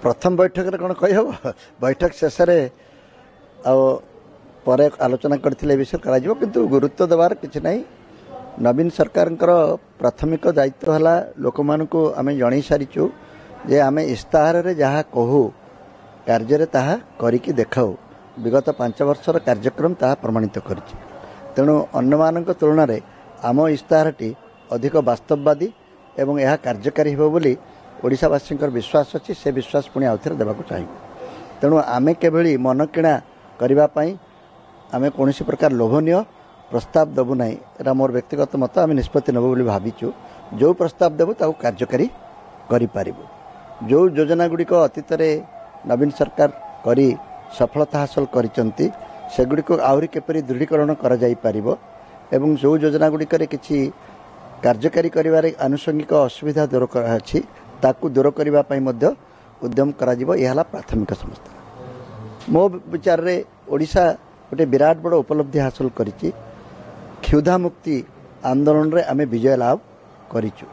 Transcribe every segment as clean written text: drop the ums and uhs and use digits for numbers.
प्रथम बैठक रे कौन कही हम बैठक शेष पर आलोचना करथिले विषय करा जिवो किंतु गुरुत्व देवार किछ नहीं। नवीन सरकार प्राथमिक दायित्व है लोक मानू आम जन सारीचु जे आम इस्ताहार रे जहाँ कहू कार्य ताहा करिकी देखाऊ विगत 5 वर्षर कार्यक्रम ताहा प्रमाणित करिछि। तेणु अन्य मान तुलन में आम इस्ताहारटी अधिक वास्तववादी एवं यह कार्यकारी हो बोली ओडिशावासी विश्वास अच्छी से विश्वास पुणी आउ थे देवाक चाहिए। तेणु आमे केभली मन किणा करने आमे कौन प्रकार लोभनीय प्रस्ताव देवु ना एरा मोर व्यक्तिगत मत आम निष्पत्ति नेबु बोली भाविचु। जो प्रस्ताव देवु ताकू कार्यकारी करिपारिबु। जो योजना गुड़िक अतीत नवीन सरकार करी सफलता हासिल करिसंती सेगुड़िक आहुरी केपरि दृढ़ीकरण करा जाई पारिबो एवं जो योजना गुड़िक किछि कार्यकारी करिवारे आनुषंगिक असुविधा दूर अछि ताकू दूर करबा पई मध्य उद्यम करा जिवो। यह हला प्राथमिक समस्या। मो विचार रे ओडिशा गोटे विराट बड़ उपलब्धि हासिल करिछि। क्षुधा मुक्ति आंदोलन रे आमे विजय लाभ करिछु।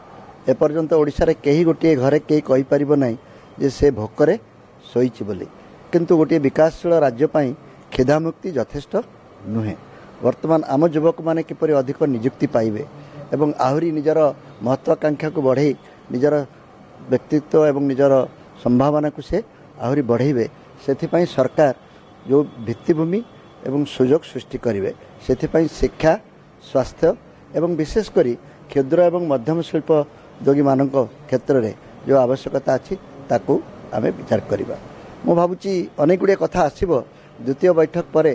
एपर्यंत ओडिशा रे केही गोटे घरे केही कहि परिबो नै जे से भोकरे सोईछि बोली। किंतु गोटे विकासशील राज्य पई क्षुधा मुक्ति यथेष्ट नुहे। वर्तमान आम युवक माने किपरि अधिक नियुक्ति पाइबे एवं आहुरी निजर महत्वाकांक्षा को बढ़े निजर व्यक्तित्व एवं निजर संभावना को से आहुरी बढ़ेबे सेथिपई सरकार जो भित्तिभूमि एवं सुजोग सृष्टि करिवे सेथिपई शिक्षा स्वास्थ्य एवं विशेषकर क्षुद्र एवं मध्यम शिल्प उद्योगी मानक क्षेत्र में जो आवश्यकता अच्छी ताकू आमे विचार करवा। मु भावुची अनेक गुड़िया कथा आसीबो द्वितीय बैठक पर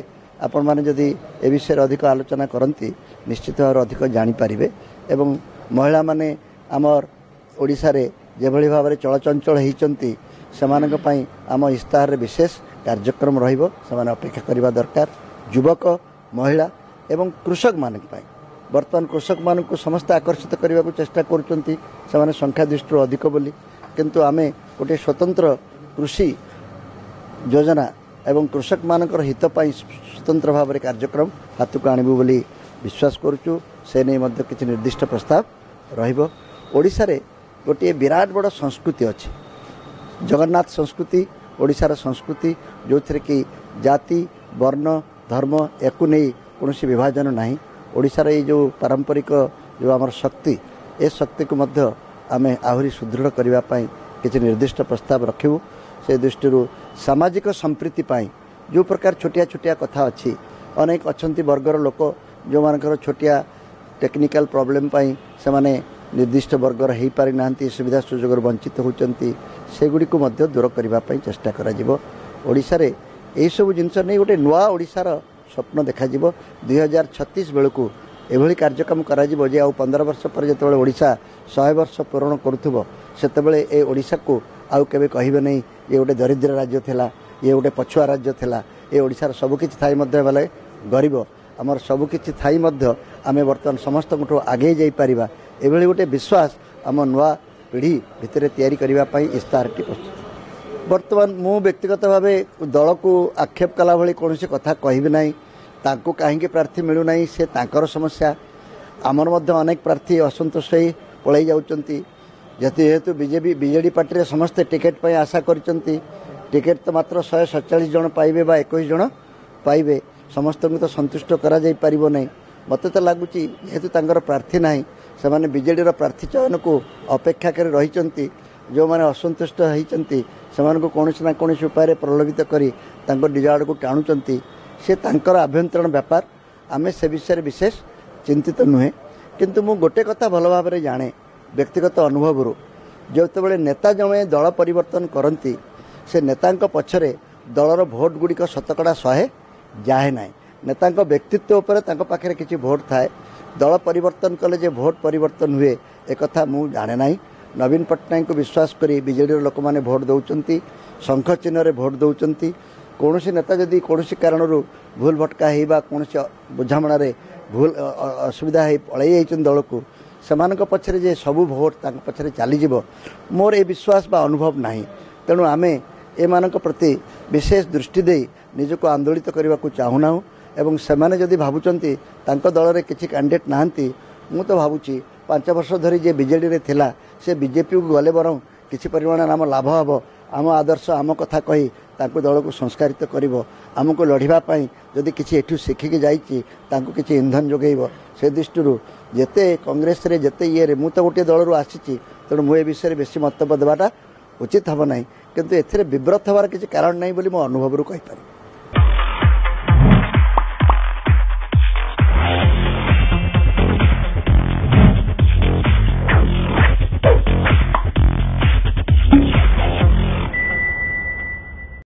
आपण माने जदि ए विषय अधिक आलोचना करती निश्चित भाव अधिक जानीपारे एवं महिला माने आमर ओडिशा रे जेभली भाव में चलचंचल होती से आम इस्ताहार रे विशेष कार्यक्रम रहिबो सेमाने अपेक्षा करबा दरकार। युवक महिला एवं कृषक मान वर्तमान कृषक मान को समस्त आकर्षित करने को चेष्टा करुँच संख्या दृष्टि अधिक बोली किंतु आमे गोटे स्वतंत्र कृषि योजना एवं कृषक मानकर हित पाई स्वतंत्र भाव में कार्यक्रम हाथ को आणबू बोली विश्वास करुचु। से नहीं मध्य किसी निर्दिष्ट प्रस्ताव रहिबो। ओडिशा रे गोटे विराट बड़ संस्कृति अच्छी जगन्नाथ संस्कृति ओडिशार संस्कृति जो थे कि जाति वर्ण धर्म याकू नहीं कौन विभाजन नहीं। ओडिशार ये जो पारंपरिक जो आमर शक्ति ए शक्ति को मध्य आमे आहुरी सुदृढ़ करने किसी निर्दिष्ट प्रस्ताव रखिबू। से दृष्टि सामाजिक संप्रीति पाई जो प्रकार छोटिया छोटिया कथा अच्छी अनेक अच्छी वर्गर लोक जो मानकर छोटिया टेक्निकल प्रॉब्लम पाई से माने निर्दिष्ट वर्गर हो पारि नांती सुविधा सुजोग वंचित होती सेगुड़ी को मध्य दूर करने चेष्टा करा। ओडिशा रे यही सब जिनस नहीं गोटे नुआ ओडिशार स्वप्न देखा 2036 बेलू एभली कार्यक्रम करा जे आउ 15 वर्ष पर जो ओडिशा 100 वर्ष पूरण करुथबो सेतेबेले ए ओडिशा को आउ केबे कहिबे नहीं ये गोटे दरिद्र राज्य थिला ये गोटे पछुआ राज्य थिला ए ओडिशार सबकिछि थाई मध्य बेले गरीब आमर सबकिछि थाई मध्य आमे वर्तमान समस्त को आगे जाई परिबा एभली गोटे विश्वास आम नुआ पीढ़ी भितर तैयारी करबा पई इस्ताहारटी प्रस्तुत। वर्तमान मु व्यक्तिगत भाव दल को आक्षेप कला भली कौन कथा कहबी ना तांको कहीं प्रार्थी मिलूना से तांकर समस्या आमर मध्य अनेक प्रार्थी असंतोष हो पलि जाउचंती जेहेतु बीजेपी बीजेडी पार्टी समस्ते टिकेट पर आशा करचंती टिकेट तो मात्र 147 जन पाइबे बा 21 जन पाइबे समस्त तो संतुष्ट करा जाई परिबो नहीं। मते तो लगुच जेहेतु तांकर प्रार्थी नाही से माने बीजेडी प्रार्थी चयन को अपेक्षा कर रहिचंती जो माने असंतुष्ट होइचंती सेमान को कौन ना कौन उपाय प्रलोभित करी तांकर निज आड़ को टाणुचंती से तांकर आभ्यंतरण व्यापार आमे से विषय विशेष चिंतित नुहे। किंतु मु गोटे कथा भल भाव में जाने व्यक्तिगत अनुभव जो नेता जमे दल परिवर्तन करती से नेता पछरे दलर भोट गुड़िक शतकड़ा 100 जाए ना नेता व्यक्तित्व उपर पाखे किसी भोट थाए दल परिवर्तन कले जे भोट परिवर्तन हुए एक कथा मु जाने ना। नवीन पट्टनायक को विश्वास करी बीजेडी लोक मैंने भोट दौरान शंख चिन्ह रे भोट दौरान कौन नेता जदि कौन कारण भूल भटका हो कौन बुझामण भूल असुविधा पलि दल को सेमान पछरे जे सबू भोट पछरे चलीज मोर ए विश्वास बा अनुभव ना। तेणु आमे एमान प्रति विशेष दृष्टि दे निजक आंदोलित करने को चाहूना एवं सेमाने जदि भावुचंती तांको दल रे किछि कैंडिडेट नाहंती मु तो भावुची 5 वर्ष धरी जे बीजेडी रे थिला से बीजेपी को गले बरं किछि परिमाण नाम लाभ हम आम आदर्श आम कथा कही दल को संस्कारित कर आमको लड़ाई जदि किसी एठू शिखिकी जाइए किसी इंधन जोगेब से दृष्टि जिते कांग्रेस रे जिते ये मु तो गोटे दल आसी तेणु मुझे विषय बेसी मंतव्य देवाटा उचित हम ना किंतु एथिरे विव्रत हबार किसी कारण नहीं बोली मो अनुभव कहीपर।